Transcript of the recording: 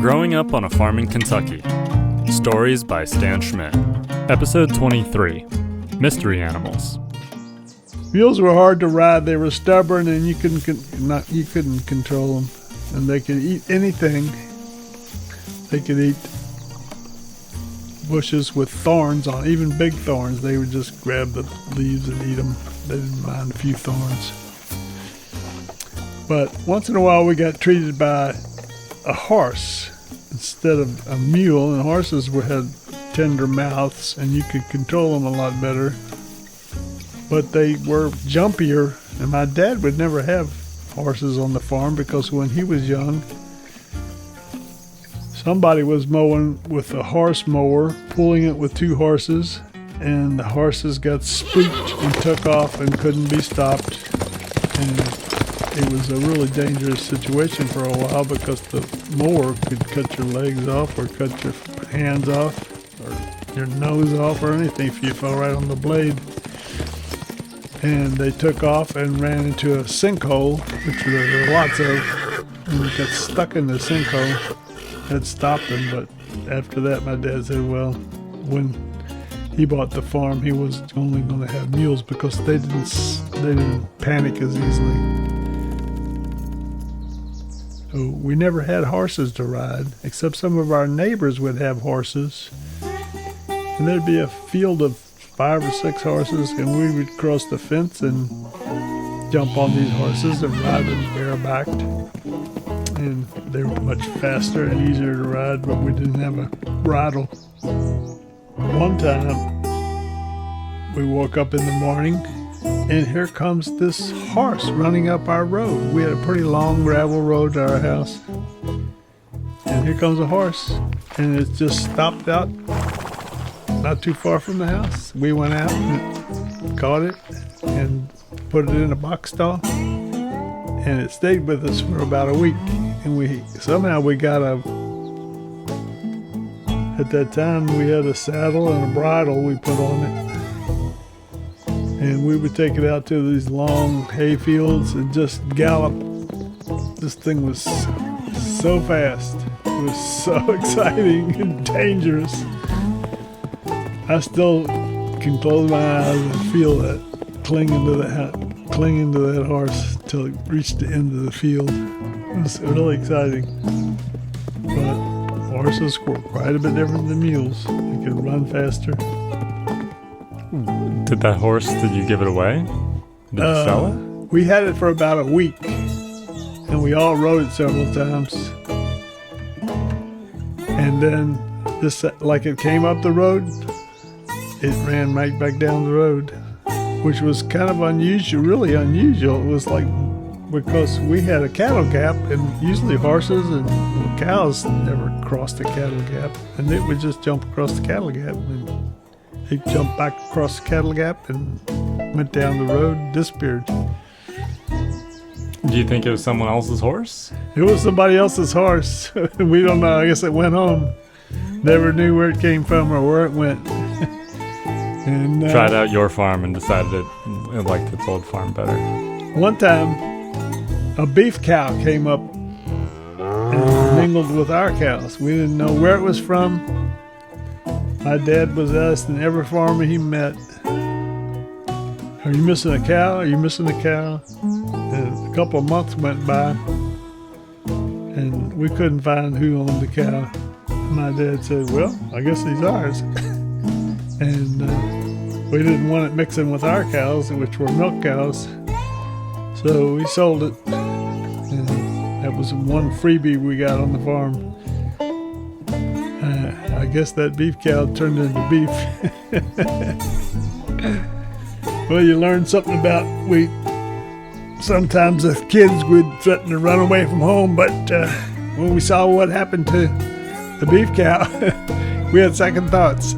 Growing Up on a Farm in Kentucky. Stories by Stan Schmidt. Episode 23. Mystery Animals. Mules were hard to ride. They were stubborn, and you couldn't control them. And they could eat anything. They could eat bushes with thorns on, even big thorns. They would just grab the leaves and eat them. They didn't mind a few thorns. But once in a while, we got treated by a horse instead of a mule, and horses had tender mouths, and you could control them a lot better. But they were jumpier, and my dad would never have horses on the farm because when he was young, somebody was mowing with a horse mower, pulling it with two horses, and the horses got spooked and took off and couldn't be stopped. And it was a really dangerous situation for a while because the mower could cut your legs off or cut your hands off or your nose off or anything if you fell right on the blade. And they took off and ran into a sinkhole, which there were lots of, and got stuck in the sinkhole. That stopped them, but after that my dad said, well, when he bought the farm, he was only going to have mules because they didn't panic as easily. So we never had horses to ride, except some of our neighbors would have horses. And there'd be a field of 5 or 6 horses, and we would cross the fence and jump on these horses and ride them barebacked. And they were much faster and easier to ride, but we didn't have a bridle. One time, we woke up in the morning, and here comes this horse running up our road. We had a pretty long gravel road to our house. And here comes a horse, and it just stopped out not too far from the house. We went out and caught it and put it in a box stall, and it stayed with us for about a week. And we got at that time we had a saddle and a bridle we put on it. And we would take it out to these long hay fields and just gallop. This thing was so fast. It was so exciting and dangerous. I still can close my eyes and feel that clinging to that horse till it reached the end of the field. It was really exciting. But horses were quite a bit different than mules. They could run faster. Did you give it away? Did you sell it? We had it for about a week, and we all rode it several times. And then, like it came up the road, it ran right back down the road, which was kind of unusual, really unusual. It was like, because we had a cattle gap, and usually horses and cows never crossed the cattle gap, and it would just jump across the cattle gap. And he jumped back across the cattle gap and went down the road, disappeared. Do you think it was someone else's horse? It was somebody else's horse. We don't know. I guess it went home. Never knew where it came from or where it went. And tried out your farm and decided it liked its old farm better. One time, a beef cow came up and mingled with our cows. We didn't know where it was from. My dad was asking every farmer he met, are you missing a cow? Are you missing a cow? And a couple of months went by, and we couldn't find who owned the cow. My dad said, well, I guess he's ours. And we didn't want it mixing with our cows, which were milk cows. So we sold it. And that was one freebie we got on the farm. I guess that beef cow turned into beef. Well, you learn something about sometimes as kids we'd threaten to run away from home, but when we saw what happened to the beef cow, we had second thoughts.